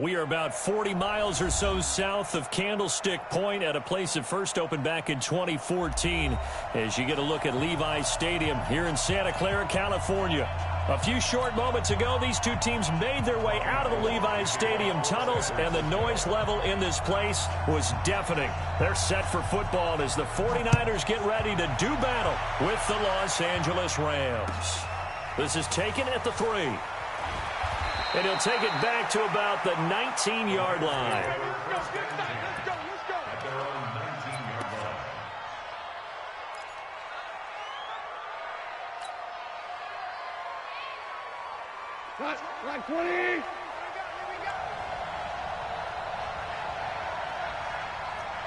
We are about 40 miles or so south of Candlestick Point at a place that first opened back in 2014 as you get a look at Levi's Stadium here in Santa Clara, California. A few short moments ago, these two teams made their way out of the Levi's Stadium tunnels, and the noise level in this place was deafening. They're set for football as the 49ers get ready to do battle with the Los Angeles Rams. This is taken at the 3. And he'll take it back to about the 19-yard line. Let's go. Right, 20. Here we go.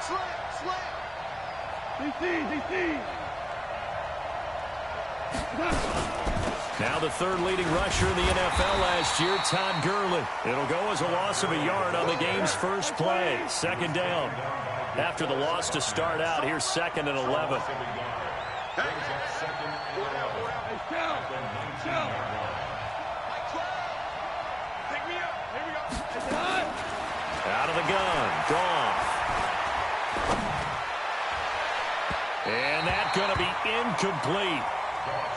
Slant. DC. Now the third leading rusher in the NFL last year, Todd Gurley. It'll go as a loss of a yard on the game's first play. Second down. After the loss to start out, here's 2nd and 11. Out of the gun. Goff. And that's going to be incomplete.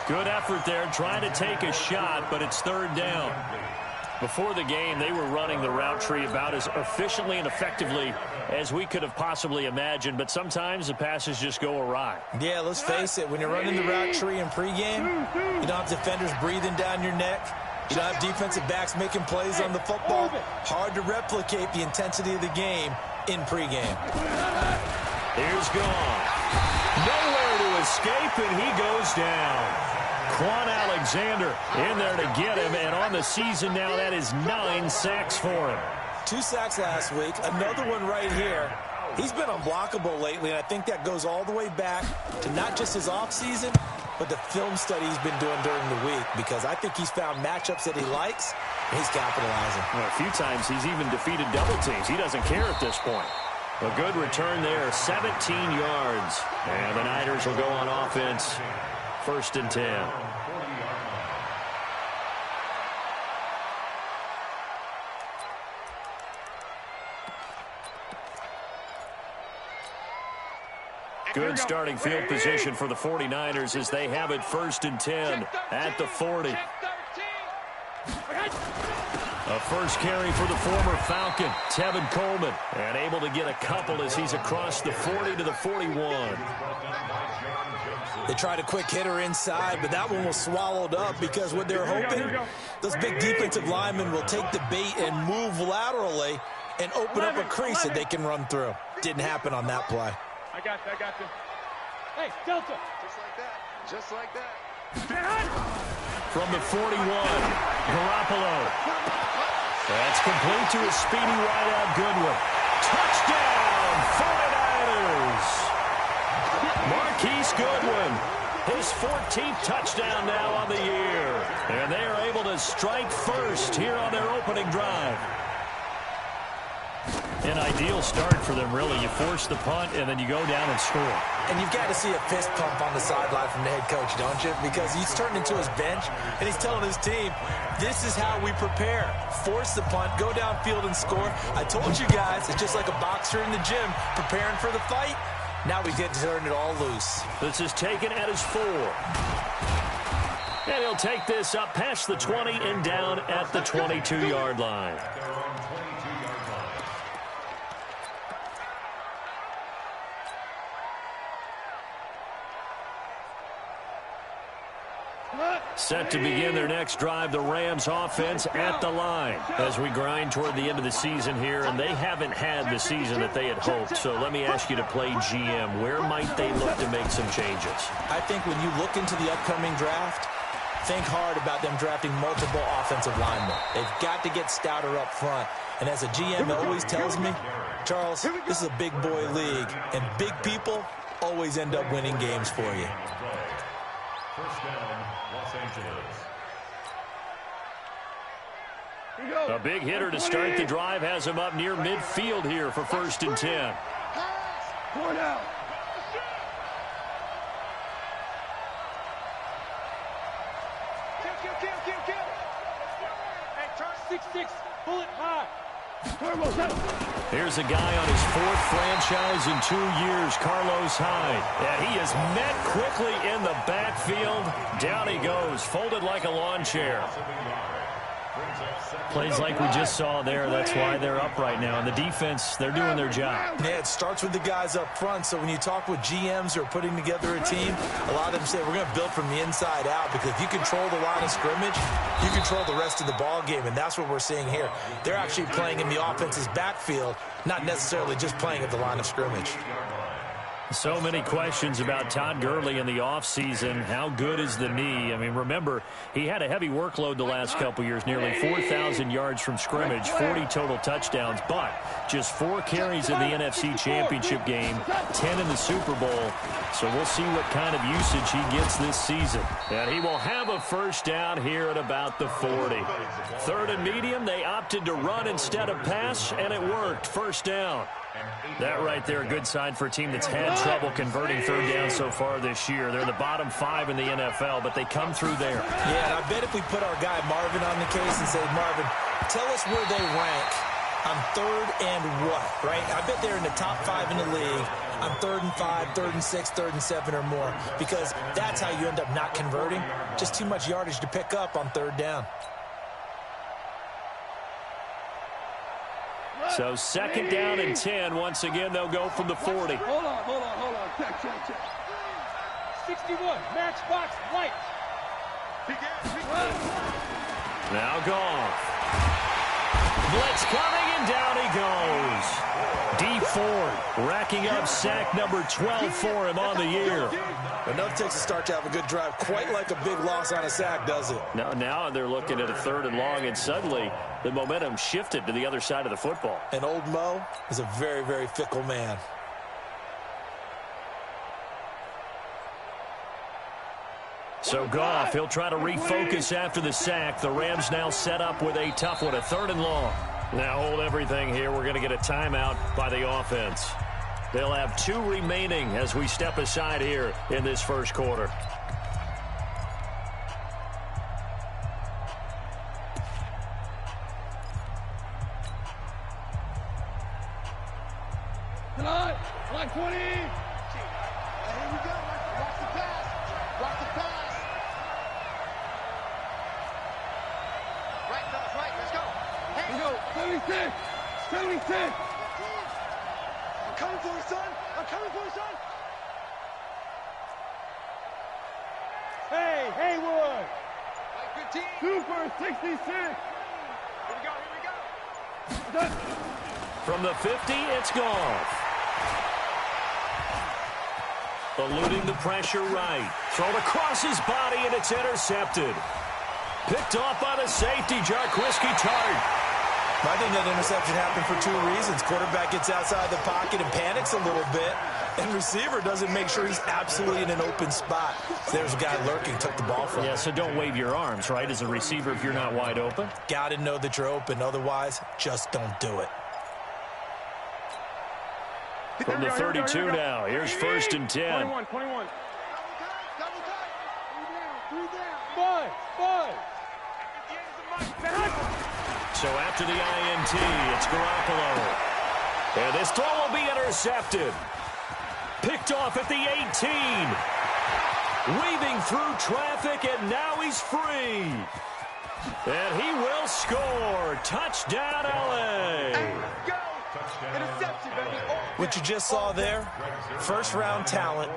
Good effort there, trying to take a shot, but it's 3rd down. Before the game, they were running the route tree about as efficiently and effectively as we could have possibly imagined, but sometimes the passes just go awry. Yeah, let's face it, when you're running the route tree in pregame, you don't have defenders breathing down your neck. You don't have defensive backs making plays on the football. Hard to replicate the intensity of the game in pregame. Here's Goff. Nowhere to escape, and he goes down. Quan Alexander in there to get him, and on the season now, that is 9 sacks for him. 2 sacks last week, another one right here. He's been unblockable lately, and I think that goes all the way back to not just his offseason, but the film study he's been doing during the week, because I think he's found matchups that he likes, and he's capitalizing. Well, a few times he's even defeated double teams. He doesn't care at this point. A good return there, 17 yards. And the Niners will go on offense, 1st and 10. Good starting field position for the 49ers as they have it 1st and 10 at the 40. A first carry for the former Falcon, Tevin Coleman, and able to get a couple as he's across the 40 to the 41. They tried a quick hitter inside, but that one was swallowed up because what they're hoping, those big defensive linemen will take the bait and move laterally and open up a crease that they can run through. Didn't happen on that play. I got you. Hey, Delta. Just like that. From the 41, Garoppolo. That's complete to a speedy wideout Goodwin. Touchdown, 49ers! Marquise Goodwin, his 14th touchdown now on the year. And they are able to strike first here on their opening drive. An ideal start for them, really. You force the punt, and then you go down and score. And you've got to see a fist pump on the sideline from the head coach, don't you? Because he's turned into his bench, and he's telling his team, this is how we prepare. Force the punt, go downfield and score. I told you guys, it's just like a boxer in the gym preparing for the fight. Now we get to turn it all loose. This is taken at his 4. And he'll take this up past the 20 and down at the 22-yard line. Set to begin their next drive, the Rams offense at the line as we grind toward the end of the season here, and they haven't had the season that they had hoped. So let me ask you to play GM. Where might they look to make some changes? I think when you look into the upcoming draft, think hard about them drafting multiple offensive linemen. They've got to get stouter up front. And as a GM always tells me, Charles, this is a big boy league, and big people always end up winning games for you. First down, Los Angeles. A big hitter to start the drive has him up near midfield here for 1st and 10. Going out. Kill. Hey, turn 6-6, bullet high. Here's a guy on his 4th franchise in 2 years, Carlos Hyde. And he is met quickly in the backfield. Down he goes, folded like a lawn chair. Plays like we just saw there. That's why they're up right now. And the defense, they're doing their job. Yeah, it starts with the guys up front. So when you talk with GMs who are putting together a team, a lot of them say we're going to build from the inside out, because if you control the line of scrimmage, you control the rest of the ball game. And that's what we're seeing here. They're actually playing in the offense's backfield, not necessarily just playing at the line of scrimmage. So many questions about Todd Gurley in the offseason. How good is the knee? I mean, remember, he had a heavy workload the last couple years, nearly 4,000 yards from scrimmage, 40 total touchdowns, but just 4 carries in the NFC Championship game, 10 in the Super Bowl. So we'll see what kind of usage he gets this season. And he will have a first down here at about the 40. 3rd and medium, they opted to run instead of pass, and it worked. First down. That right there, a good sign for a team that's had trouble converting 3rd down so far this year. They're the bottom 5 in the NFL, but they come through there. Yeah, and I bet if we put our guy Marvin on the case and say, Marvin, tell us where they rank on 3rd and what, right? I bet they're in the top 5 in the league on 3rd and 5, 3rd and 6, 3rd and 7 or more, because that's how you end up not converting. Just too much yardage to pick up on 3rd down. So 2nd down and 10. Once again, they'll go from the 40. Hold on. Check. 61, matchbox, right. Now Goff. Blitz coming, and down he goes. D Ford racking up sack number 12 for him on the year. Enough takes a start to have a good drive. Quite like a big loss on a sack, does it? Now they're looking at a 3rd and long, and suddenly the momentum shifted to the other side of the football. And old Mo is a very, very fickle man. So Goff, he'll try to refocus after the sack. The Rams now set up with a tough one, a 3rd and long. Now hold everything here. We're going to get a timeout by the offense. They'll have 2 remaining as we step aside here in this first quarter. Line 20. Here we go. Watch the pass. Right, fellas, right. Let's go. Hey, go. 76. I'm coming for you, son. Hey, Haywood. Good team. Super 66. Here we go. From the 50, it's Goff. Eluding the pressure right. Thrown across his body, and it's intercepted. Picked off by the safety, Jarquiski Tart. I think that interception happened for 2 reasons. Quarterback gets outside the pocket and panics a little bit, and receiver doesn't make sure he's absolutely in an open spot. So there's a guy lurking, took the ball from him. Yeah, so don't wave your arms, right, as a receiver if you're not wide open. Got to know that you're open. Otherwise, just don't do it. From the 32 now, here's 1st and 10. 21. Double tight. 3 down. 5. So after the INT, it's Garoppolo. And this throw will be intercepted. Picked off at the 18. Weaving through traffic, and now he's free. And he will score. Touchdown, LA. Go. Interception, baby. What you just saw there, 1st-round talent,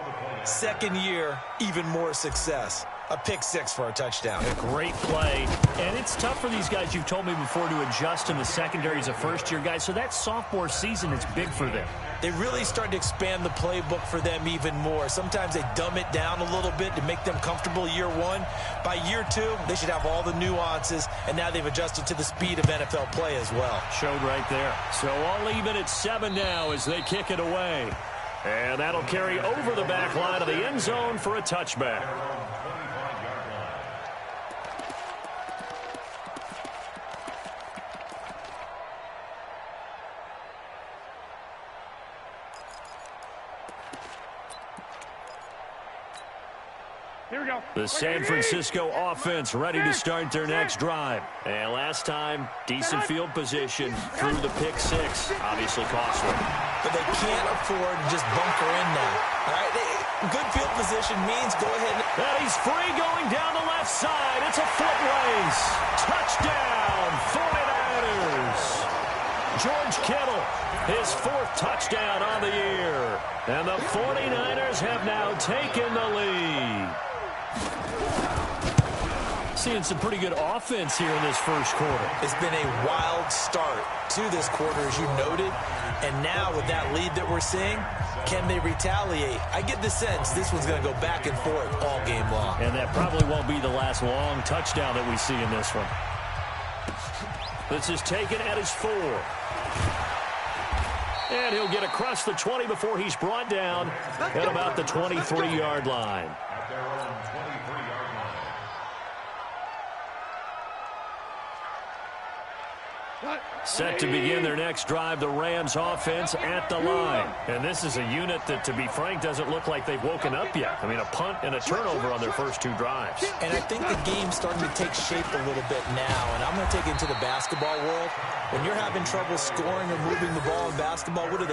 2nd year, even more success. A pick 6 for a touchdown. A great play. And it's tough for these guys, you've told me before, to adjust in the secondary as a first-year guy. So that sophomore season is big for them. They really started to expand the playbook for them even more. Sometimes they dumb it down a little bit to make them comfortable year 1. By year 2, they should have all the nuances, and now they've adjusted to the speed of NFL play as well. Showed right there. So all even at 7 now as they kick it away. And that'll carry over the back line of the end zone for a touchback. The San Francisco offense ready to start their next drive. And last time, decent field position through the pick six. Obviously costly. But they can't afford to just bunker in now. All right, good field position means go ahead. And he's free going down the left side. It's a foot race. Touchdown, 49ers. George Kittle, his 4th touchdown on the year. And the 49ers have now taken the lead. Seeing some pretty good offense here in this first quarter. It's been a wild start to this quarter, as you noted. And now with that lead that we're seeing, can they retaliate? I get the sense this one's going to go back and forth all game long. And that probably won't be the last long touchdown that we see in this one. This is taken at his 4. And he'll get across the 20 before he's brought down at about the 23-yard line. At their own 23-yard line. Set to begin their next drive, the Rams offense at the line. And this is a unit that, to be frank, doesn't look like they've woken up yet. I mean, a punt and a turnover on their first 2 drives. And I think the game's starting to take shape a little bit now. And I'm going to take it into the basketball world. When you're having trouble scoring or moving the ball in basketball, what do?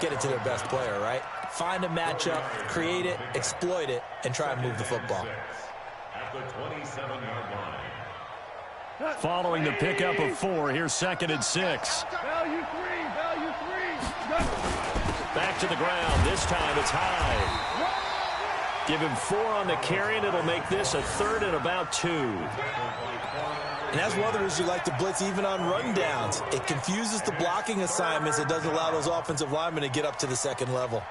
Get it to their best player, right? Find a matchup, create it, exploit it, and try and move the football. At the 27-yard line. Following the pickup of 4, here's 2nd and 6. Value 3. Back to the ground. This time it's high. Give him 4 on the carry, and it'll make this a 3rd and about 2. And as weathers, you like to blitz even on run downs. It confuses the blocking assignments. It doesn't allow those offensive linemen to get up to the second level.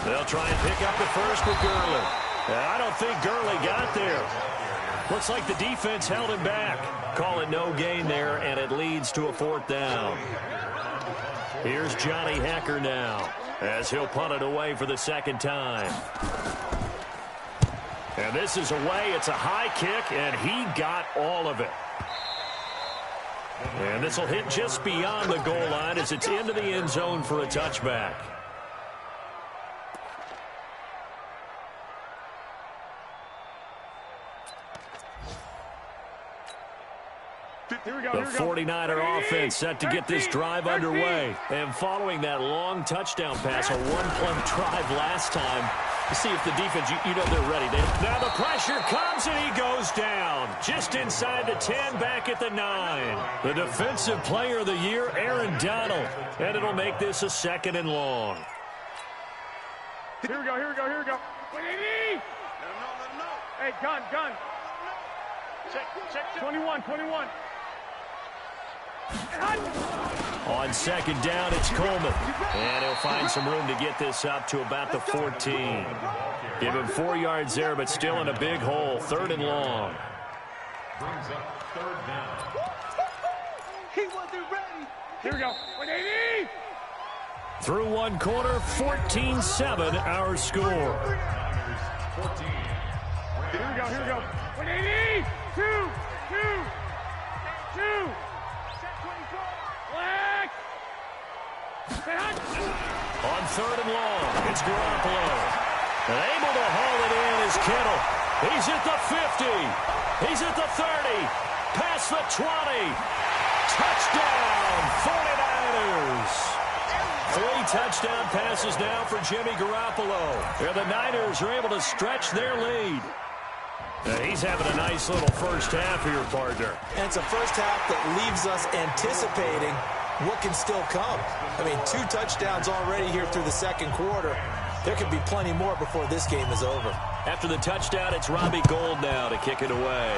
They'll try and pick up the first with Gurley. I don't think Gurley got there. Looks like the defense held him back. Call it no gain there, and it leads to a 4th down. Here's Johnny Hacker now, as he'll punt it away for the 2nd time. And this is away. It's a high kick, and he got all of it. And this will hit just beyond the goal line as it's into the end zone for a touchback. The 49er offense set to get this drive underway. And following that long touchdown pass, a 1-play drive last time, to see if the defense, you know they're ready. Now the pressure comes, and he goes down. Just inside the 10, back at the 9. The defensive player of the year, Aaron Donald. And it'll make this a 2nd and long. Here we go. Let him know. Hey, gun. Check. 21. On 2nd down, it's Coleman. And he'll find some room to get this up to about the 14. Give him 4 yards there, but still in a big hole. 3rd and long. Brings up 3rd down. He wasn't ready. Here we go. 180. Through 1 quarter, 14-7 our score. 14. Here we go. 180. 2. Black. On 3rd and long, it's Garoppolo. And able to haul it in is Kittle. He's at the 50. He's at the 30. Past the 20. Touchdown, 49ers. 3 touchdown passes now for Jimmy Garoppolo. And the Niners are able to stretch their lead. He's having a nice little first half here, partner. And it's a first half that leaves us anticipating what can still come. I mean, 2 touchdowns already here through the 2nd quarter. There could be plenty more before this game is over. After the touchdown, it's Robbie Gould now to kick it away.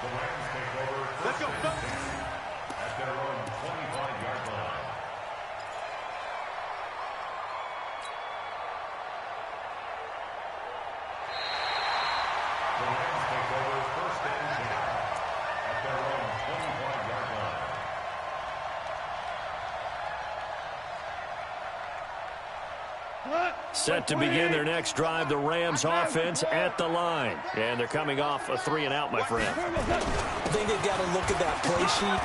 The Rams take over. Let's go. At their own 25-yard line. The Rams take over 1st and 10 at their own 25-yard line. Set to begin their next drive, the Rams offense at the line. And they're coming off a 3-and-out, my friend. I think they've got to look at that play sheet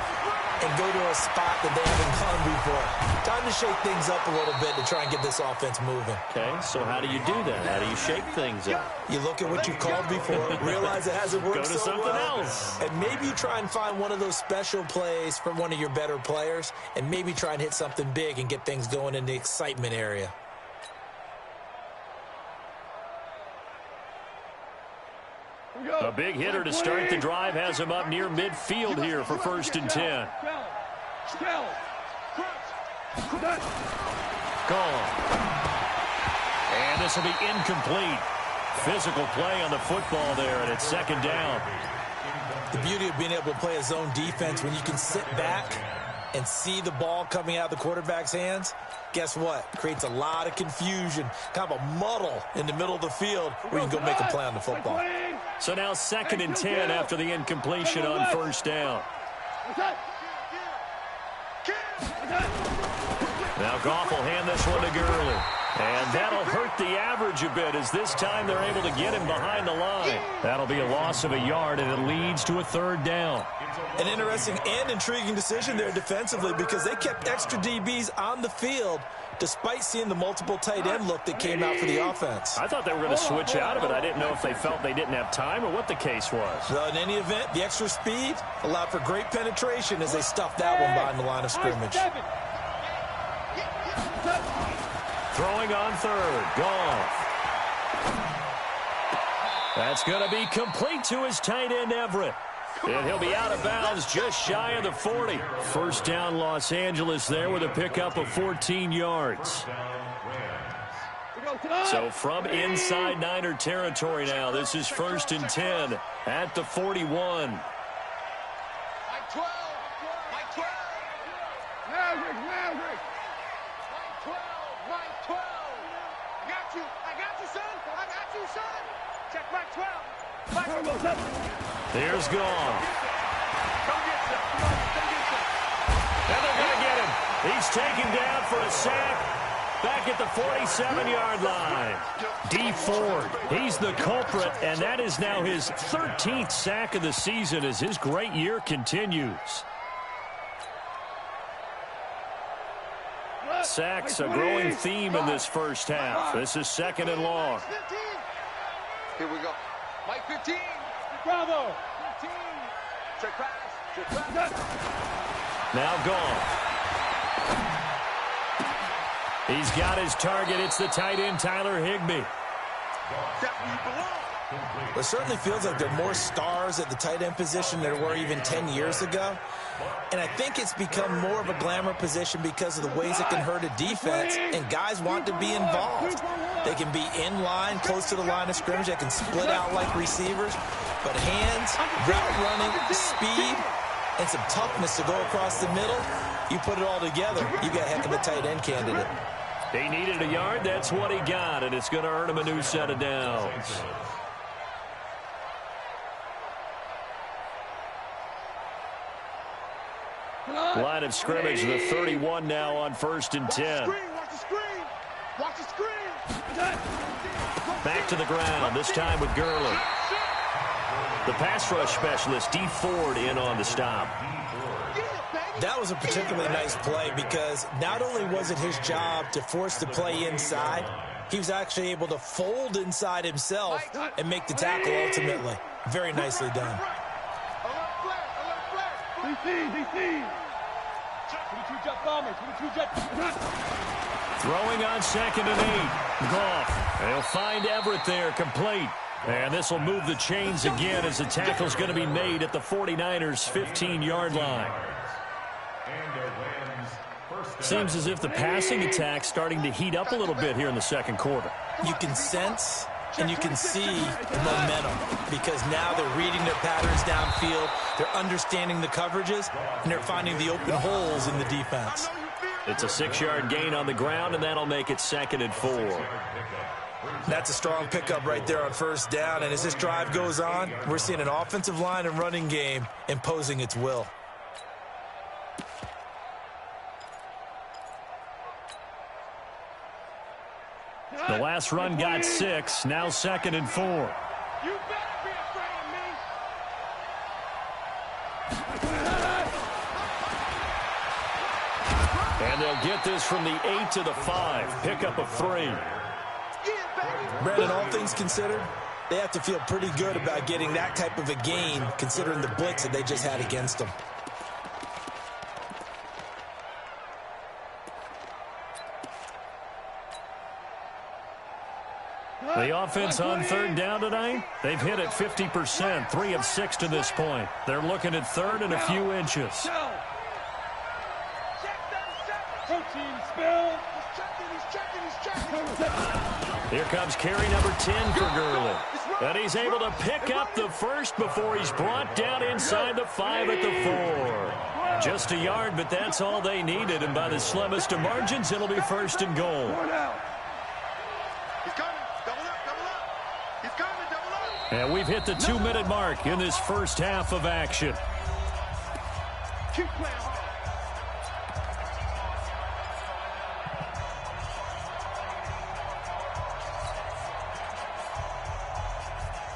and go to a spot that they haven't gone before. Time to shake things up a little bit to try and get this offense moving. Okay, so how do you do that? How do you shake things up? You look at what you've called before, realize it hasn't worked Go to so something well, else. and maybe you try and find one of those special plays from one of your better players, and maybe try and hit something big and get things going in the excitement area. A big hitter to start the drive has him up near midfield here for 1st and 10. Gone. And this will be incomplete. Physical play on the football there, and it's 2nd down. The beauty of being able to play a zone defense when you can sit back and see the ball coming out of the quarterback's hands, guess what? Creates a lot of confusion, kind of a muddle in the middle of the field where you can go make a play on the football. So now 2nd and 10 after the incompletion on 1st down. Now Goff will hand this one to Gurley. And that'll hurt the average a bit as this time they're able to get him behind the line. That'll be a loss of a yard, and it leads to a 3rd down. An interesting and intriguing decision there defensively because they kept extra DBs on the field despite seeing the multiple tight end look that came out for the offense. I thought they were going to switch out of it. I didn't know if they felt they didn't have time or what the case was. So in any event, the extra speed allowed for great penetration as they stuffed that one behind the line of scrimmage. Throwing on 3rd. Goff. That's going to be complete to his tight end, Everett. And he'll be out of bounds just shy of the 40. 1st down Los Angeles there with a pickup of 14 yards. So from inside Niner territory now, this is 1st and 10 at the 41. Mike 12. Mike 12. Maverick. Mike 12. Mike 12. I got you, son. I got you, son. Check Mike 12. Mike 12. There's Goff. Come get some. And they're going to get him. He's taken down for a sack back at the 47-yard line. D. Ford, he's the culprit, and that is now his 13th sack of the season as his great year continues. Sacks a growing theme in this first half. This is 2nd and long. Here we go. Mike 15. Bravo. 15. Check pass. Now Goff. He's got his target. It's the tight end, Tyler Higbee. It certainly feels like there are more stars at the tight end position than there were even 10 years ago. And I think it's become more of a glamour position because of the ways it can hurt a defense, and guys want to be involved. They can be in line, close to the line of scrimmage. They can split out like receivers. But hands, route running, speed, and some toughness to go across the middle, you put it all together, you got a heck of a tight end candidate. He needed a yard. That's what he got, and it's going to earn him a new set of downs. Line of scrimmage, the 31 now on 1st and 10. Watch the screen. Watch the screen. Back to the ground, this time with Gurley. The pass rush specialist, D. Ford, in on the stop. That was a particularly nice play because not only was it his job to force the play inside, he was actually able to fold inside himself and make the tackle ultimately. Very nicely done. Throwing on 2nd and 8. Goff. They'll find Everett there, complete. And this will move the chains again as the tackle's going to be made at the 49ers' 15-yard line. Seems as if the passing attack's starting to heat up a little bit here in the 2nd quarter. You can sense and you can see the momentum because now they're reading their patterns downfield, they're understanding the coverages, and they're finding the open holes in the defense. It's a 6-yard gain on the ground, and that'll make it 2nd and 4. That's a strong pickup right there on 1st down, and as this drive goes on, we're seeing an offensive line and running game imposing its will. The last run got 6. Now 2nd and 4. You better be afraid of me. And they'll get this from the 8 to the 5. Pickup of 3. Brandon, all things considered, they have to feel pretty good about getting that type of a gain, considering the blitz that they just had against them. The offense on 3rd down tonight, they've hit it 50%, 3 of 6 to this point. They're looking at 3rd and a few inches. Here comes carry number 10 for Gurley. And he's able to pick up the first before he's brought down inside the 5 at the 4. Just a yard, but that's all they needed. And by the slimmest of margins, it'll be 1st and goal. He's coming. Double up, double up. He's coming, double up. And we've hit the 2-minute mark in this first half of action. Keep playing hard.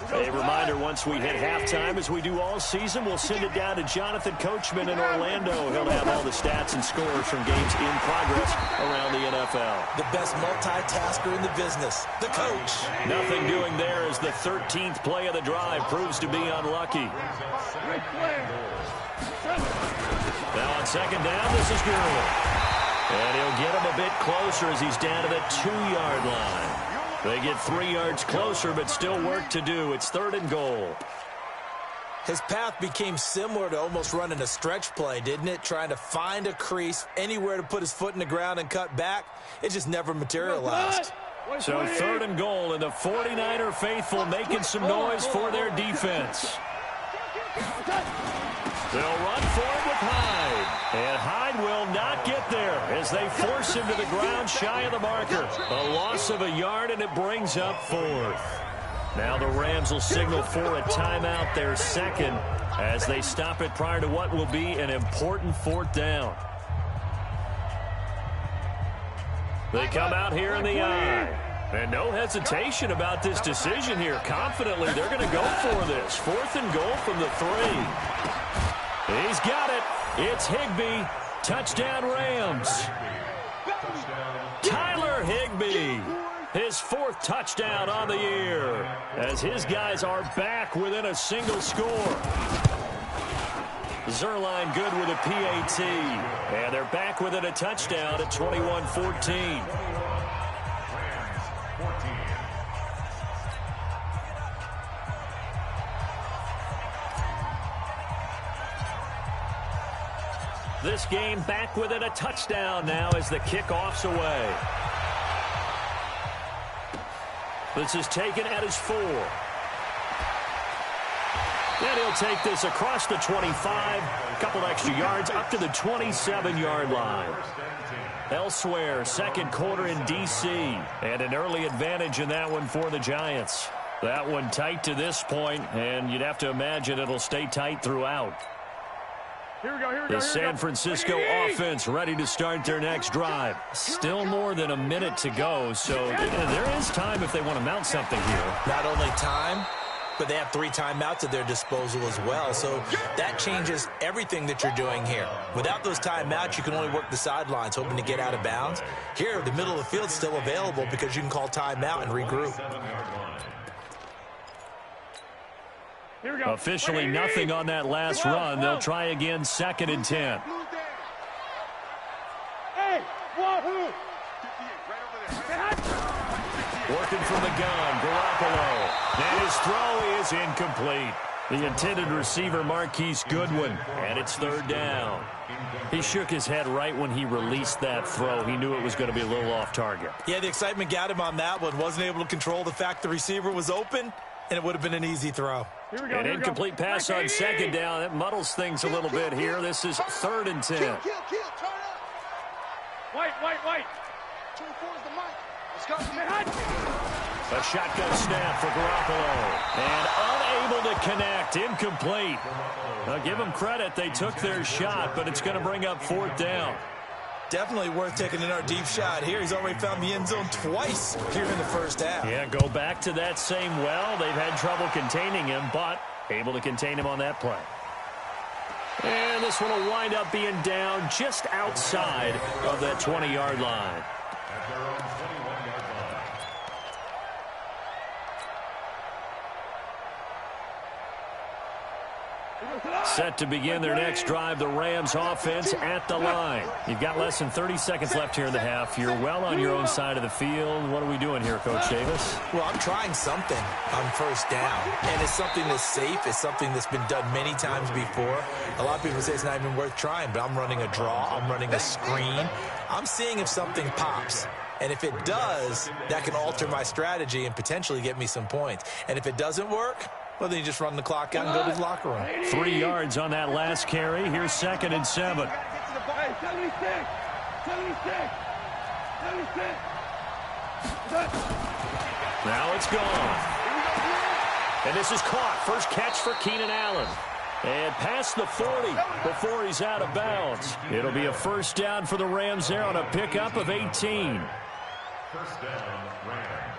A reminder, once we hit halftime, as we do all season, we'll send it down to Jonathan Coachman in Orlando. He'll have all the stats and scores from games in progress around the NFL. The best multitasker in the business, the coach. Nothing doing there as the 13th play of the drive proves to be unlucky. Now on 2nd down, this is Gurley. And he'll get him a bit closer as he's down to the 2-yard line. They get 3 yards closer, but still work to do. It's 3rd and goal. His path became similar to almost running a stretch play, didn't it? Trying to find a crease, anywhere to put his foot in the ground and cut back. It just never materialized. So 3rd and goal, and the 49er faithful making some noise for their defense. They'll run for it with Hyde. And Hyde will not get there as they force him to the ground shy of the marker. A loss of a yard, and it brings up 4th. Now the Rams will signal for a timeout, their 2nd, as they stop it prior to what will be an important 4th down. They come out here in the eye. And no hesitation about this decision here. Confidently, they're going to go for this. 4th and goal from the 3. He's got it. It's Higbee. Touchdown, Rams. Tyler Higbee. His 4th touchdown on the year. As his guys are back within a single score. Zerline good with a PAT. And they're back within a touchdown at 21-14. This game back within a touchdown now as the kickoff's away. This is taken at his 4. And he'll take this across the 25. A couple extra yards up to the 27-yard line. Elsewhere, 2nd quarter in D.C. And an early advantage in that one for the Giants. That one tight to this point, and you'd have to imagine it'll stay tight throughout. Here we go, here we go. The San Francisco offense ready to start their next drive. Still more than a minute to go, so there is time if they want to mount something here. Not only time, but they have 3 timeouts at their disposal as well, so that changes everything that you're doing here. Without those timeouts, you can only work the sidelines, hoping to get out of bounds. Here, the middle of the field's still available because you can call timeout and regroup. Here we go. Officially nothing on that last run. They'll try again, 2nd and 10. Hey, wahoo! Working from the gun, Garoppolo. And his throw is incomplete. The intended receiver, Marquise Goodwin. And it's 3rd down. He shook his head right when he released that throw. He knew it was going to be a little off target. Yeah, the excitement got him on that one. Wasn't able to control the fact the receiver was open, and it would have been an easy throw. Here we go, An incomplete pass on 2nd down. That muddles things a little bit here. This is 3rd and 10. Kill, turn up. White. 24 is the mic. Let's go. A shotgun snap for Garoppolo. And unable to connect. Incomplete. Now give them credit. They took their shot, but it's going to bring up 4th down. Definitely worth taking another deep shot here. He's already found the end zone twice here in the first half. Yeah, go back to that same well. They've had trouble containing him, but able to contain him on that play. And this one will wind up being down just outside of that 20-yard line. At their own 21-yard line. Set to begin their next drive, the Rams offense at the line. You've got less than 30 seconds left here in the half. You're well on your own side of the field. What are we doing here, Coach Davis? Well, I'm trying something on first down, and it's something that's safe. It's something that's been done many times before. A lot of people say it's not even worth trying, but I'm running a draw. I'm running a screen. I'm seeing if something pops. And if it does, that can alter my strategy and potentially get me some points. And if it doesn't work, well, then you just run the clock out and go to the locker room. 3 yards on that last carry. Here's 2nd and 7. Hey, 76. 76. 76. Now it's gone. And this is caught. First catch for Keenan Allen. And past the 40 before he's out of bounds. It'll be a first down for the Rams there on a pickup of 18. First down, Rams.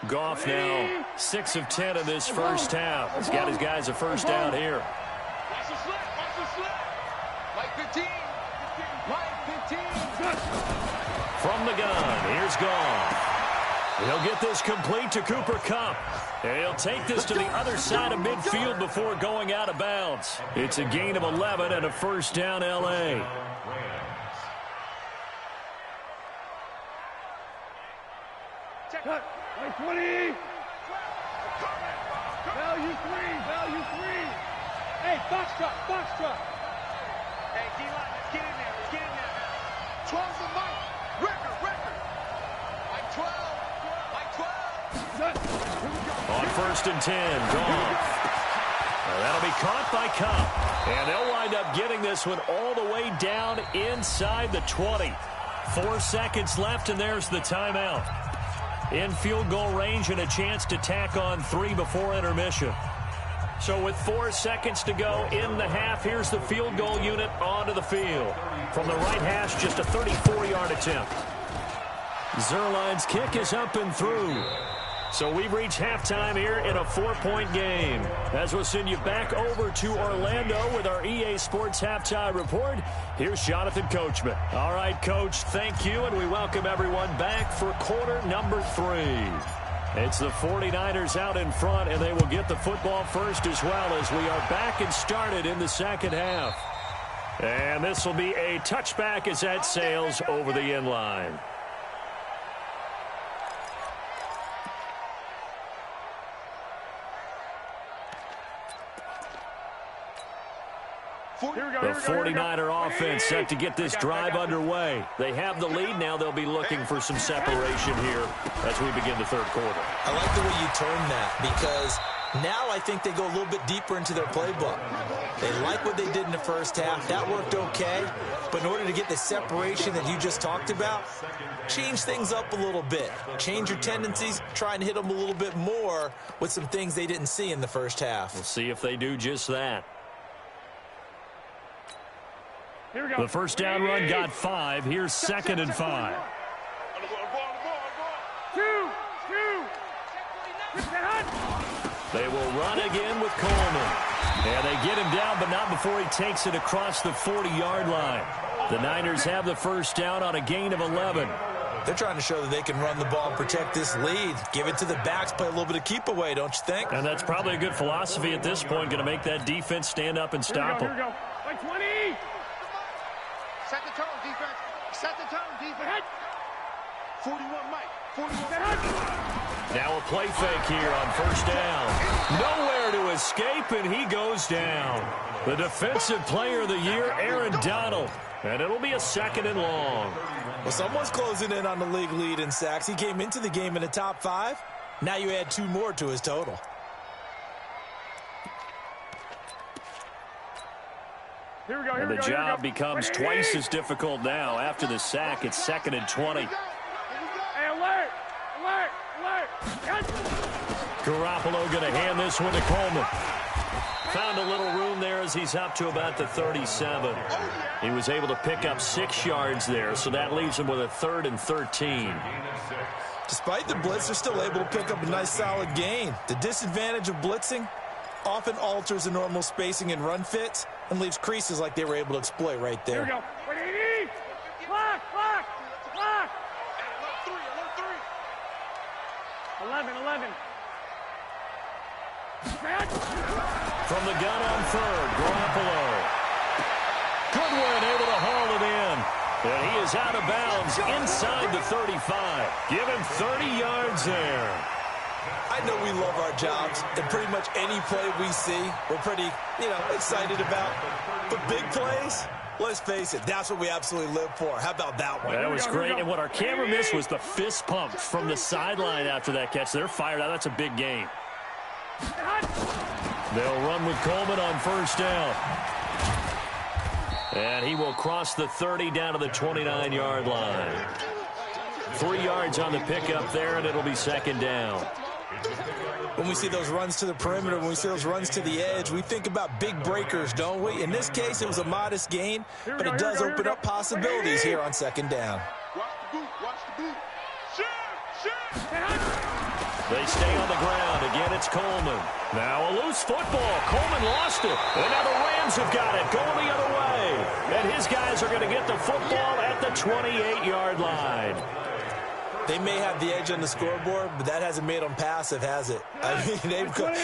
Goff now 6 of 10 in this first half. He's got his guys a first down here. Watch the slip. Watch the slip. Mike 15. Mike 15. From the gun, here's Goff. He'll get this complete to Cooper Kupp. And he'll take this to the other side of midfield before going out of bounds. It's a gain of 11 and a first down, L.A. Cut. Mike 20. Value 3. Value 3. Hey, box truck. Box truck. Hey, D-line, let's get in there. Let's get in there. 12's the Mike. Record. Mike 12. Mike 12. On 1st and 10, Goff. That'll be caught by Kupp. And they'll wind up getting this one all the way down inside the 20. 4 seconds left, and there's the timeout. In field goal range and a chance to tack on 3 before intermission. So with 4 seconds to go in the half, here's the field goal unit onto the field. From the right hash, just a 34-yard attempt. Zerline's kick is up and through. So we've reached halftime here in a 4-point game. As we'll send you back over to Orlando with our EA Sports Halftime Report, here's Jonathan Coachman. All right, Coach, thank you, and we welcome everyone back for quarter number 3. It's the 49ers out in front, and they will get the football first as well as we are back and started in the second half. And this will be a touchback as that sails over the end line. The 49er offense set to get this drive underway. They have the lead. Now they'll be looking for some separation here as we begin the third quarter. I like the way you turn that because now I think they go a little bit deeper into their playbook. They like what they did in the first half. That worked okay. But in order to get the separation that you just talked about, change things up a little bit. Change your tendencies. Try and hit them a little bit more with some things they didn't see in the first half. We'll see if they do just that. The first down run got 5. Here's 2nd and 5. They will run again with Coleman. And they get him down, but not before he takes it across the 40-yard line. The Niners have the first down on a gain of 11. They're trying to show that they can run the ball and protect this lead. Give it to the backs, play a little bit of keep away, don't you think? And that's probably a good philosophy at this point, going to make that defense stand up and stop them. Here we go. Like 20. Set the tone, defense. Set the tone, defense. 41, Mike. 41. Now a play fake here on first down. Nowhere to escape, and he goes down. The defensive player of the year, Aaron Donald. And it'll be a 2nd and long. Well, someone's closing in on the league lead in sacks. He came into the game in the top 5. Now you add 2 more to his total. And the job becomes twice as difficult now. After the sack, it's 2nd and 20. Hey, alert! Alert! Alert! Garoppolo going to hand this one to Coleman. found a little room there as he's up to about the 37. He was able to pick up 6 yards there, so that leaves him with a 3rd and 13. Despite the blitz, they're still able to pick up a nice solid gain. The disadvantage of blitzing often alters the normal spacing and run fits and leaves creases like they were able to exploit right there. Here we go. Clock, clock, clock. 11. From the gun on 3rd, Garoppolo. Goodwin able to haul it in. And he is out of bounds inside the 35. Give him 30 yards there. I know we love our jobs, and pretty much any play we see, we're pretty, excited about. But big plays, let's face it, that's what we absolutely live for. How about that one? That was great, and what our camera missed was the fist pump from the sideline after that catch. They're fired out. That's a big gain. They'll run with Coleman on 1st down. And he will cross the 30 down to the 29-yard line. 3 yards on the pickup there, and it'll be 2nd down. When we see those runs to the perimeter, when we see those runs to the edge, we think about big breakers, don't we? In this case, it was a modest gain, but it does open up possibilities here on 2nd down. Watch the boot. They stay on the ground. Again, it's Coleman. Now a loose football. Coleman lost it. And now the Rams have got it. Going the other way. And his guys are going to get the football at the 28-yard line. They may have the edge on the scoreboard, but that hasn't made them passive, has it? I mean,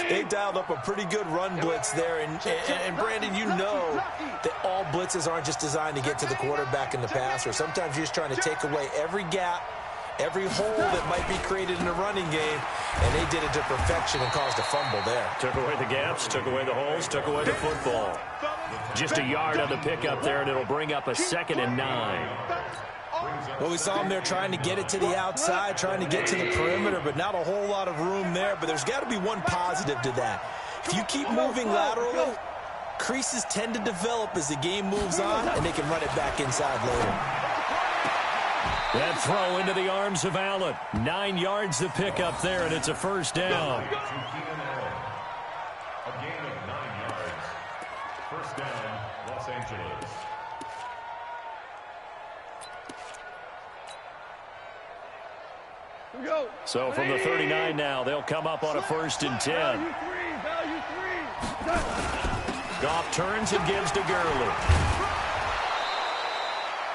they've dialed up a pretty good run blitz there. And Brandon, you know that all blitzes aren't just designed to get to the quarterback and the passer. Sometimes you're just trying to take away every gap, every hole that might be created in the running game, and they did it to perfection and caused a fumble there. Took away the gaps, took away the holes, took away the football. Just a yard on the pickup there, and it'll bring up a 2nd and 9. Well, we saw them there trying to get it to the outside, trying to get to the perimeter, but not a whole lot of room there. But there's got to be one positive to that. If you keep moving laterally, creases tend to develop as the game moves on, and they can run it back inside later. That throw into the arms of Allen. 9 yards to pick up there, and it's a 1st down. A gain of 9 yards. 1st down, Los Angeles. So from the 39 now, they'll come up on a 1st and 10. Goff turns and gives to Gurley.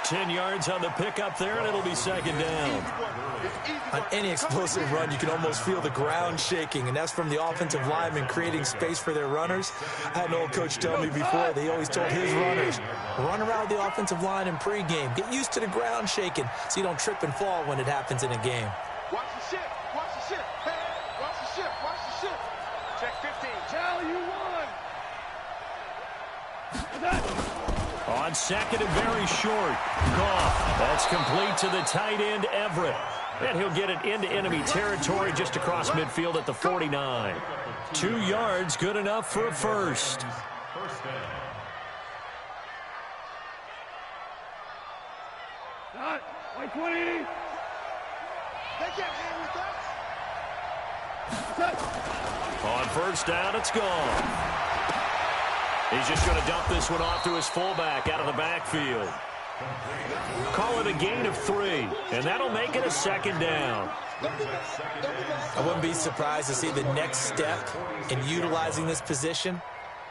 10 yards on the pickup there, and it'll be 2nd down. On any explosive run, you can almost feel the ground shaking, and that's from the offensive linemen creating space for their runners. I had an old coach tell me before, they always told his runners, run around the offensive line in pregame. Get used to the ground shaking so you don't trip and fall when it happens in a game. Watch the ship. Watch the ship. Hey, watch the ship. Watch the ship. Check 15. Tell you one. On 2nd and very short. Goff. That's complete to the tight end, Everett. And he'll get it into enemy territory just across midfield at the 49. 2 yards, good enough for a 1st. Like 20. They can't hang with us. On 1st down, it's gone. He's just going to dump this one off to his fullback out of the backfield. Call it a gain of 3, and that'll make it a 2nd down. I wouldn't be surprised to see the next step in utilizing this position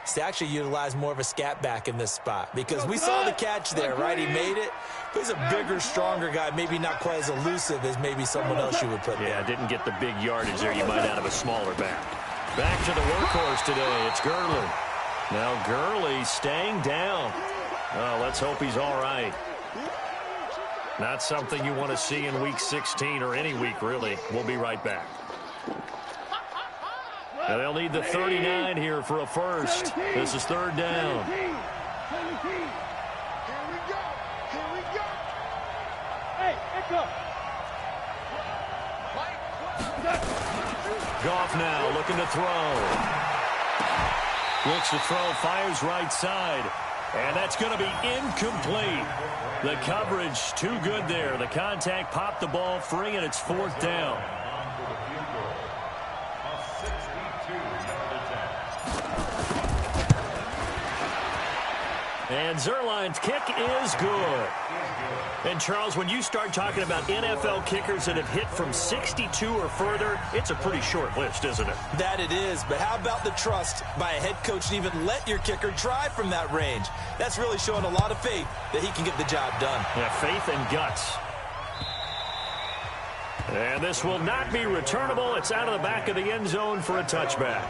is to actually utilize more of a scat back in this spot, because we saw the catch there, right? He made it, but he's a bigger, stronger guy, maybe not quite as elusive as maybe someone else you would put there. Yeah, didn't get the big yardage there you might out of a smaller back. Back to the workhorse today. It's Gurley. Now Gurley staying down. Well, let's hope he's all right. Not something you want to see in Week 16 or any week, really. We'll be right back. Now they'll need the 39 here for a 1st. This is 3rd down. Here we go. Here we go. Hey, echo. Goff now looking to throw. Looks to throw, fires right side. And that's going to be incomplete. The coverage too good there. The contact popped the ball free, and it's 4th down. And Zerline's kick is good. And, Charles, when you start talking about NFL kickers that have hit from 62 or further, it's a pretty short list, isn't it? That it is, but how about the trust by a head coach to even let your kicker try from that range? That's really showing a lot of faith that he can get the job done. Yeah, faith and guts. And this will not be returnable. It's out of the back of the end zone for a touchback.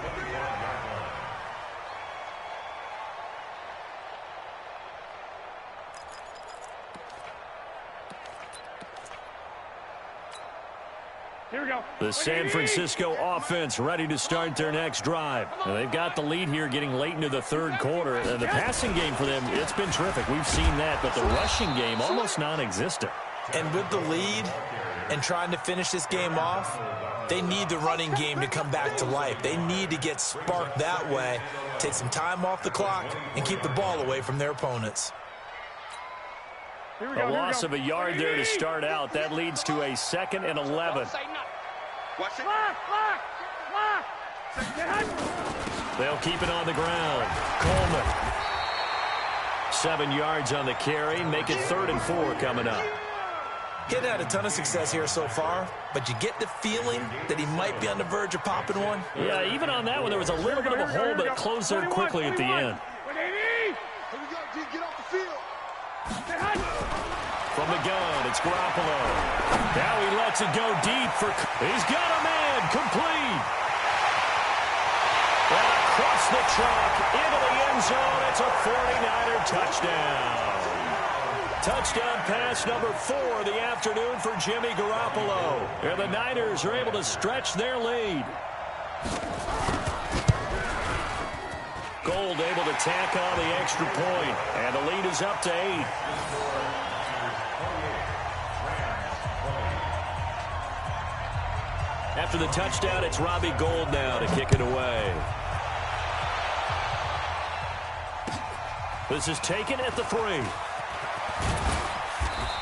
Here we go. The San Francisco offense ready to start their next drive. Now, they've got the lead here getting late into the third quarter. And the passing game for them, it's been terrific. We've seen that, but the rushing game almost non-existent. And with the lead and trying to finish this game off, they need the running game to come back to life. They need to get sparked that way, take some time off the clock, and keep the ball away from their opponents. A loss of a yard there to start out. That leads to a 2nd and 11. They'll keep it on the ground. Coleman. 7 yards on the carry. Make it 3rd and 4 coming up. He hadn't had a ton of success here so far, but you get the feeling that he might be on the verge of popping one. Yeah, even on that one, there was a little bit of a hole, but it closed there quickly at the end. Get off the field. From the gun, it's Garoppolo. Now he lets it go deep for... He's got a man, complete. And across the chalk, into the end zone, it's a 49er touchdown. Touchdown pass number 4 of the afternoon for Jimmy Garoppolo. And the Niners are able to stretch their lead. Gold able to tack on the extra point, and the lead is up to 8. After the touchdown, it's Robbie Gould now to kick it away. This is taken at the 3.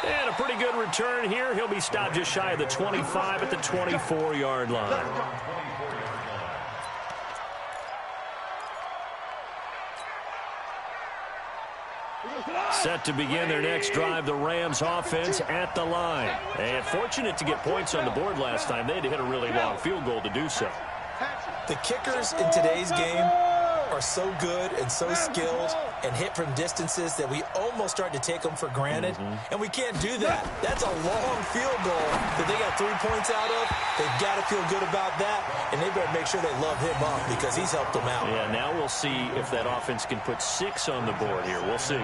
And a pretty good return here. He'll be stopped just shy of the 25 at the 24-yard line. Set to begin their next drive, the Rams offense at the line. And fortunate to get points on the board last time. They had to hit a really long field goal to do so. The kickers in today's game are so good and so skilled and hit from distances that we almost start to take them for granted. And we can't do that. That's a long field goal that they got 3 points out of. They've got to feel good about that, and they better make sure they love him up because he's helped them out. Yeah, now we'll see if that offense can put 6 on the board here. We'll see.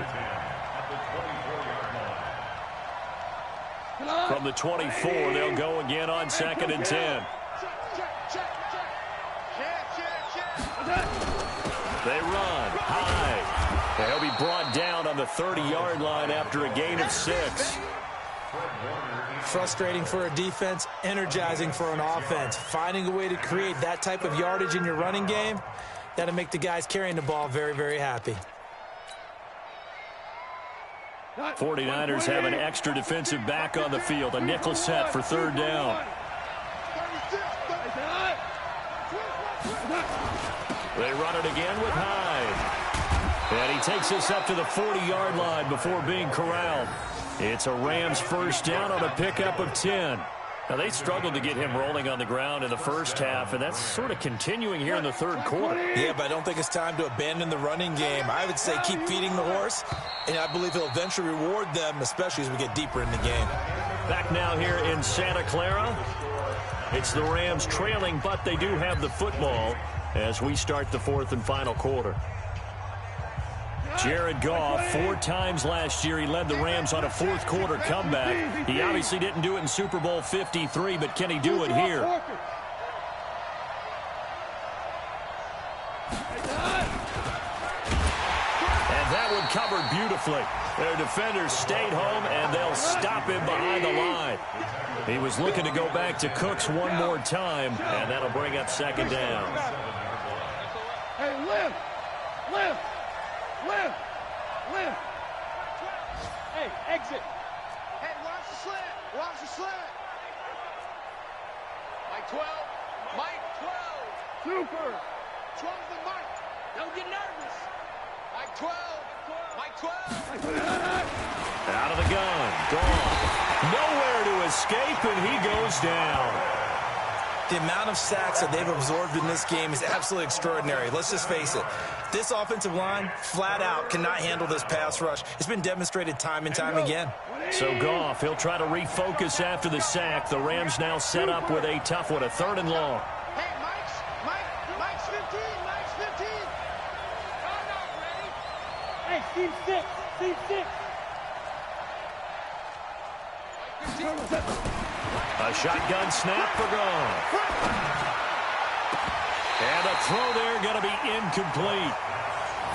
From the 24, they'll go again on 2nd and 10. They run high. They'll be brought down on the 30-yard line after a gain of 6. Frustrating for a defense, energizing for an offense. Finding a way to create that type of yardage in your running game, that'll make the guys carrying the ball very, very happy. 49ers have an extra defensive back on the field. A nickel set for 3rd down. They run it again with Hyde. And he takes us up to the 40-yard line before being corralled. It's a Rams 1st down on a pickup of 10. Now, they struggled to get him rolling on the ground in the first half, and that's sort of continuing here in the 3rd quarter. Yeah, but I don't think it's time to abandon the running game. I would say keep feeding the horse, and I believe he'll eventually reward them, especially as we get deeper in the game. Back now here in Santa Clara. It's the Rams trailing, but they do have the football as we start the 4th and final quarter. Jared Goff, 4 times last year, he led the Rams on a 4th quarter comeback. He obviously didn't do it in Super Bowl 53, but can he do it here? And that one covered beautifully. Their defenders stayed home, and they'll stop him behind the line. He was looking to go back to Cooks one more time, and that'll bring up 2nd down. Hey, lift! Lift! Lift! Lift! Hey, exit! Hey, watch the slant! Watch the slant! Mike 12! Mike 12! Super! 12's the Mike! Don't get nervous! Mike 12. Mike 12. Out of the gun. Gone. Nowhere to escape, and he goes down. The amount of sacks that they've absorbed in this game is absolutely extraordinary. Let's just face it. This offensive line, flat out, cannot handle this pass rush. It's been demonstrated time and time again. So Goff, he'll try to refocus after the sack. The Rams now set up with a tough one, a 3rd and long. Hey, Mike's 15. Mike's 15. Hey, Steve 6. Steve 6. A shotgun snap for Goff. And a throw there going to be incomplete.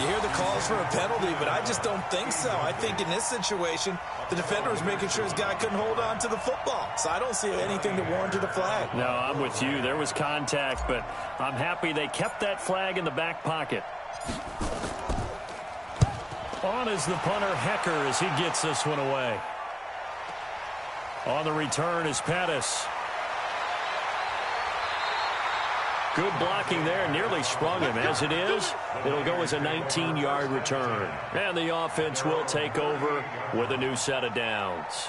You hear the calls for a penalty, but I just don't think so. I think in this situation, the defender was making sure his guy couldn't hold on to the football. So I don't see anything that warranted a flag. No, I'm with you. There was contact, but I'm happy they kept that flag in the back pocket. On is the punter, Hecker, as he gets this one away. On the return is Pettis. Good blocking there, nearly sprung him. As it is, it'll go as a 19-yard return. And the offense will take over with a new set of downs.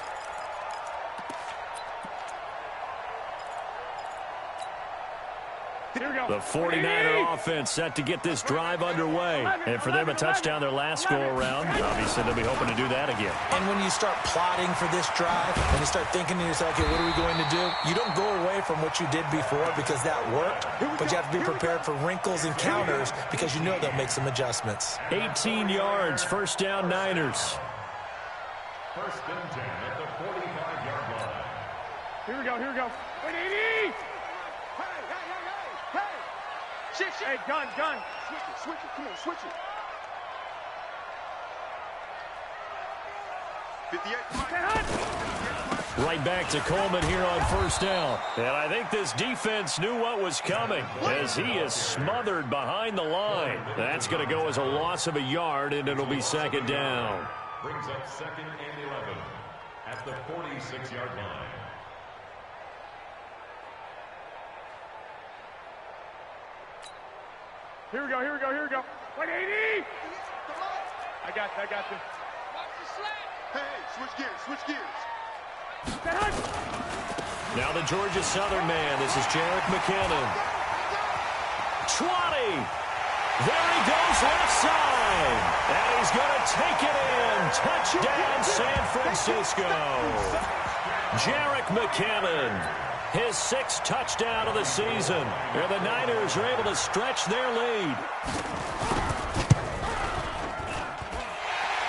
The 49er offense set to get this drive underway. And for them, a touchdown their last go-around. Obviously, they'll be hoping to do that again. And when you start plotting for this drive, and you start thinking to yourself, okay, what are we going to do? You don't go away from what you did before because that worked, but you have to be prepared for wrinkles and counters because you know they'll make some adjustments. 18 yards, 1st down Niners. 1st and 10 at the 45-yard line. Here we go, here we go. 180! Hey, gun. Switch it. Come on, switch it. 58. Right back to Coleman here on 1st down. And I think this defense knew what was coming as he is smothered behind the line. That's going to go as a loss of a yard, and it'll be 2nd down. Brings up 2nd and 11 at the 46-yard line. Here we go. 180! I got you. Watch the slap. Hey, switch gears. Now the Georgia Southern man. This is Jerick McKinnon. 20. There he goes left side. And he's going to take it in. Touchdown, San Francisco. Jerick McKinnon. His 6th touchdown of the season. And the Niners are able to stretch their lead.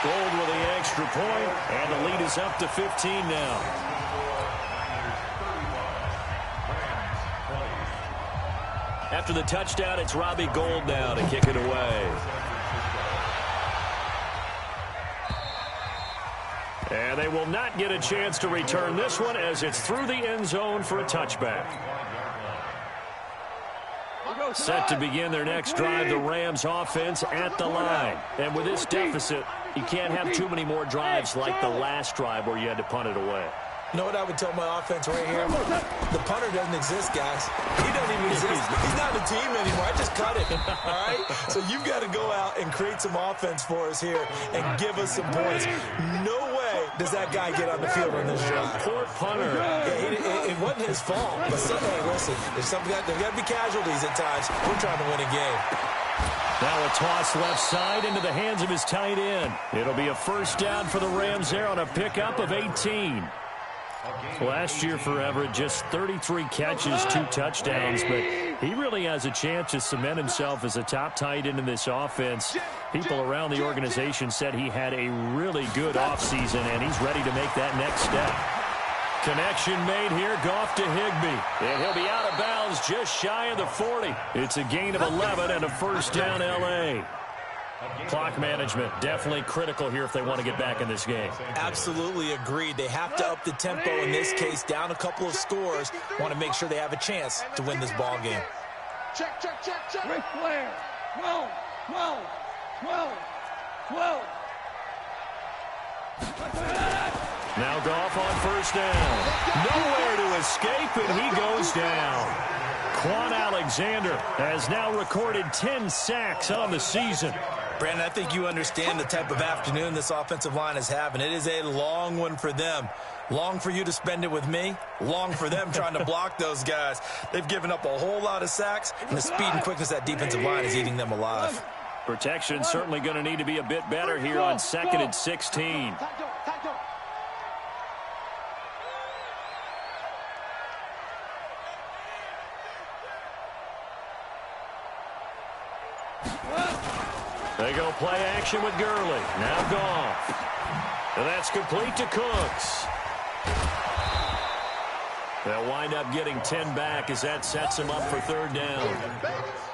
Gold with the extra point, and the lead is up to 15 now. After the touchdown, it's Robbie Gould now to kick it away. And they will not get a chance to return this one as it's through the end zone for a touchback. Set to begin their next drive, the Rams offense at the line. And with this deficit, you can't have too many more drives like the last drive where you had to punt it away. You know what I would tell my offense right here? The punter doesn't exist, guys. He doesn't even exist. He's not a team anymore. I just cut him, all right? So you've got to go out and create some offense for us here and give us some points. No way does that guy get on the field on this drive. Poor punter. Yeah, it wasn't his fault. But hey, listen, there's got to be casualties at times. We're trying to win a game. Now a toss left side into the hands of his tight end. It'll be a 1st down for the Rams there on a pickup of 18. Last year for Everett, just 33 catches, 2 touchdowns, but he really has a chance to cement himself as a top tight end in this offense. People around the organization said he had a really good offseason, and he's ready to make that next step. Connection made here, Goff to Higbee. And he'll be out of bounds just shy of the 40. It's a gain of 11 and a 1st down L.A. Clock management definitely critical here if they want to get back in this game. Absolutely agreed. They have to up the tempo in this case, down a couple of scores. Want to make sure they have a chance to win this ball game. Check. Ric Flair. 12. Now Goff on 1st down. Nowhere to escape, and he goes down. Quan Alexander has now recorded 10 sacks on the season. Brandon, I think you understand the type of afternoon this offensive line is having. It is a long one for them. Long for you to spend it with me. Long for them trying to block those guys. They've given up a whole lot of sacks, and the speed and quickness of that defensive line is eating them alive. Protection certainly going to need to be a bit better here on 2nd and 16. They go play action with Gurley. Now Goff. And that's complete to Cooks. They'll wind up getting 10 back as that sets them up for 3rd down.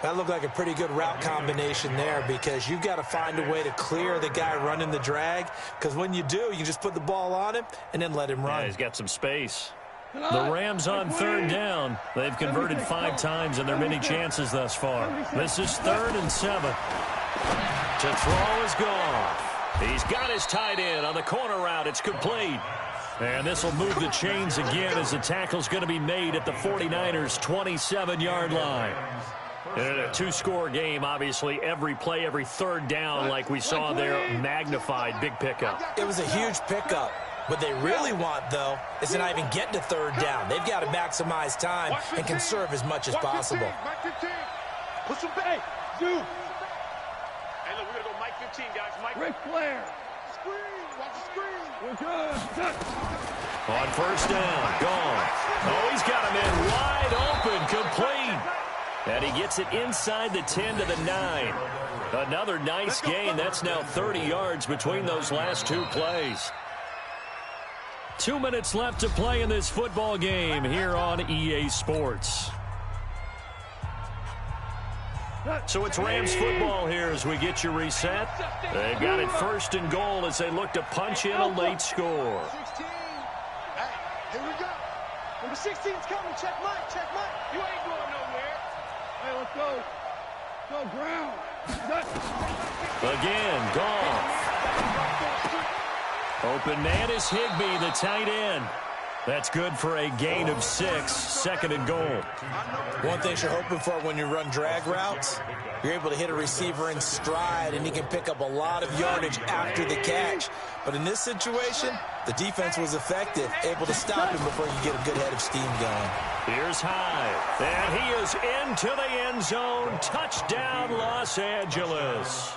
That looked like a pretty good route combination there because you've got to find a way to clear the guy running the drag, because when you do, you just put the ball on him and then let him run. Yeah, he's got some space. The Rams on 3rd down. They've converted 5 times in their many chances thus far. This is 3rd and 7. To throw is Goff. He's got his tight end on the corner route. It's complete. And this will move the chains again as the tackle's going to be made at the 49ers' 27-yard line. In a 2-score game, obviously, every play, every 3rd down, like we saw there, magnified. Big pickup. It was a huge pickup. What they really want, though, is to not even get to 3rd down. They've got to maximize time and conserve as much as possible. Put some bait. Zoom. Hey, look, we're going to go Mike 15, guys. Mike. Ric Flair. Screen. Watch the screen. We're good. On 1st down, gone. Oh, he's got him in wide open, complete. And he gets it inside the 10 to the 9. Another nice gain. That's now 30 yards between those last 2 plays. 2 minutes left to play in this football game here on EA Sports. So it's Rams football here as we get you reset. They've got it 1st and goal as they look to punch in a late score. 16. Hey, here we go. Number 16's coming. Check Mike. Check Mike. You ain't going nowhere. Hey, let's go. Go ground. Again, Goff. Open man is Higbee, the tight end. That's good for a gain of 6, 2nd and goal. One thing you're hoping for when you run drag routes, you're able to hit a receiver in stride, and he can pick up a lot of yardage after the catch. But in this situation, the defense was effective, able to stop him before you get a good head of steam going. Here's Hyde, and he is into the end zone. Touchdown, Los Angeles.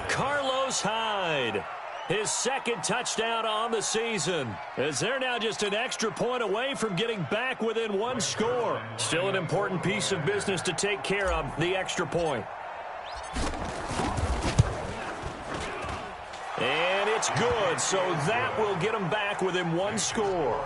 Carlos Hyde. His 2nd touchdown on the season, as they're now just an extra point away from getting back within 1 score. Still an important piece of business to take care of, the extra point. And it's good, so that will get them back within 1 score.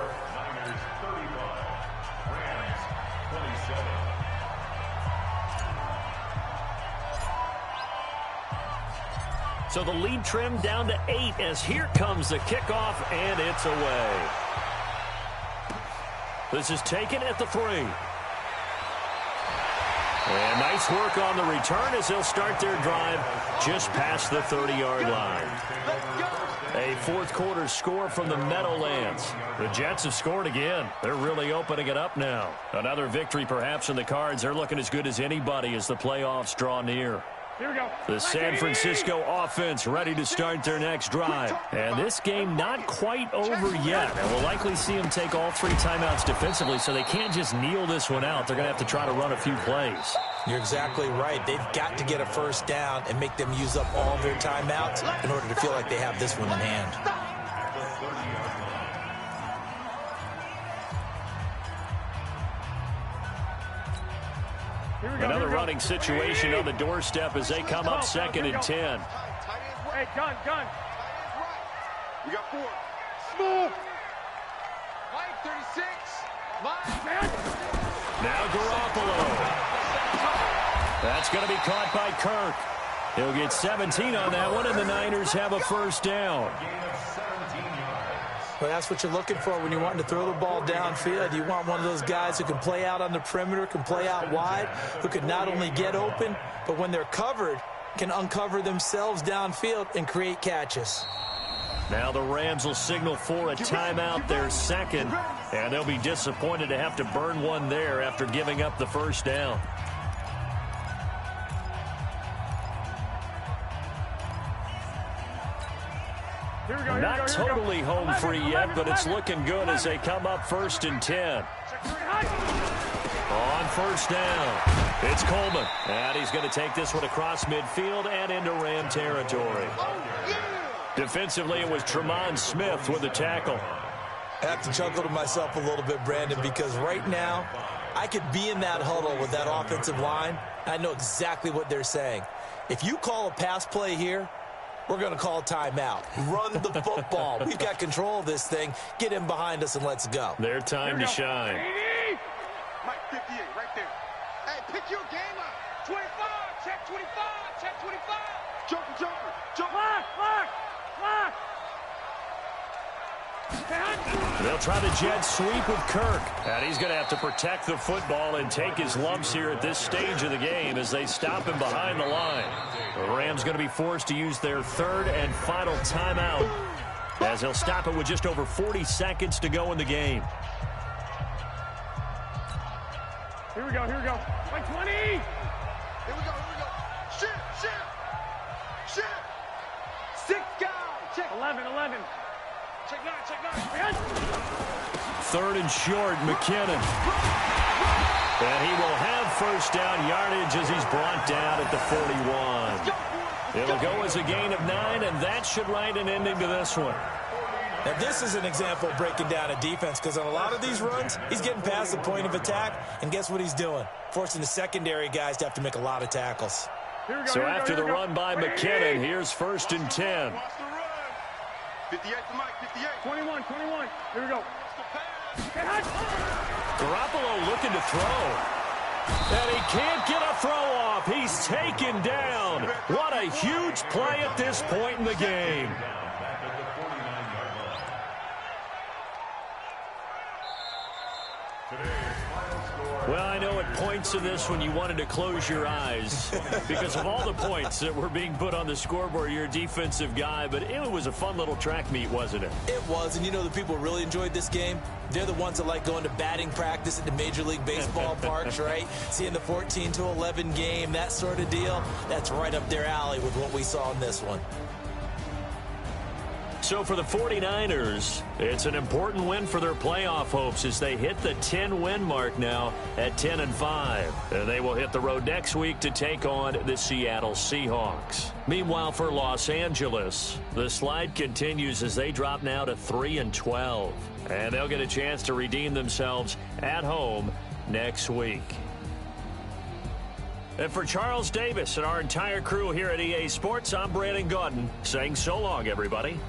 So the lead trimmed down to 8 as here comes the kickoff, and it's away. This is taken at the 3. And nice work on the return as they'll start their drive just past the 30-yard line. A 4th quarter score from the Meadowlands. The Jets have scored again. They're really opening it up now. Another victory perhaps in the cards. They're looking as good as anybody as the playoffs draw near. Here we go. The San Francisco offense ready to start their next drive. And this game not quite over yet. And we'll likely see them take all 3 timeouts defensively, so they can't just kneel this one out. They're going to have to try to run a few plays. You're exactly right. They've got to get a 1st down and make them use up all their timeouts in order to feel like they have this one in hand. Another running situation on the doorstep as they come up 2nd and 10. Hey, gun. We got 4. Smooth. Mike 36. Mike. Now Garoppolo. That's going to be caught by Kirk. He'll get 17 on that one, and the Niners have a 1st down. Well, that's what you're looking for when you're wanting to throw the ball downfield. You want one of those guys who can play out on the perimeter, can play out wide, who can not only get open, but when they're covered, can uncover themselves downfield and create catches. Now the Rams will signal for a timeout, their second, and they'll be disappointed to have to burn one there after giving up the first down. Not totally home free yet, but it's looking good as they come up 1st and 10. On first down, it's Coleman. And he's going to take this one across midfield and into Ram territory. Defensively, it was Tremont Smith with the tackle. I have to chuckle to myself a little bit, Brandon, because right now I could be in that huddle with that offensive line. I know exactly what they're saying. If you call a pass play here, we're going to call a timeout. Run the football. We've got control of this thing. Get in behind us and let's go. Their time to shine. Mike 58, right there. Hey, pick your game up. 25, check 25, check 25. Jumper. Lock. They'll try the jet sweep with Kirk. And he's going to have to protect the football and take his lumps here at this stage of the game as they stop him behind the line. The Rams going to be forced to use their 3rd and final timeout as they'll stop it with just over 40 seconds to go in the game. Here we go. Like 20. Here we go. Shit. 6 guys. Check 11. Check 9. 3rd and short, McKinnon. And he will have first down yardage as he's brought down at the 41. It'll go as a gain of 9, and that should write an ending to this one. Now, this is an example of breaking down a defense because on a lot of these runs, he's getting past the point of attack, and guess what he's doing? Forcing the secondary guys to have to make a lot of tackles. So after the run by McKinnon, here's 1st and 10. 58 to Mike, 58. 21. Here we go. Garoppolo looking to throw. And he can't get a throw off. He's taken down. What a huge play at this point in the game. Well, I know at points in this when you wanted to close your eyes because of all the points that were being put on the scoreboard. You're a defensive guy, but it was a fun little track meet, wasn't it? It was, and you know the people who really enjoyed this game? They're the ones that like going to batting practice at the Major League Baseball parks, right? Seeing the 14-11 game, that sort of deal. That's right up their alley with what we saw in this one. So for the 49ers, it's an important win for their playoff hopes as they hit the 10-win mark now at 10-5. And they will hit the road next week to take on the Seattle Seahawks. Meanwhile, for Los Angeles, the slide continues as they drop now to 3-12. And they'll get a chance to redeem themselves at home next week. And for Charles Davis and our entire crew here at EA Sports, I'm Brandon Gaudin saying so long, everybody.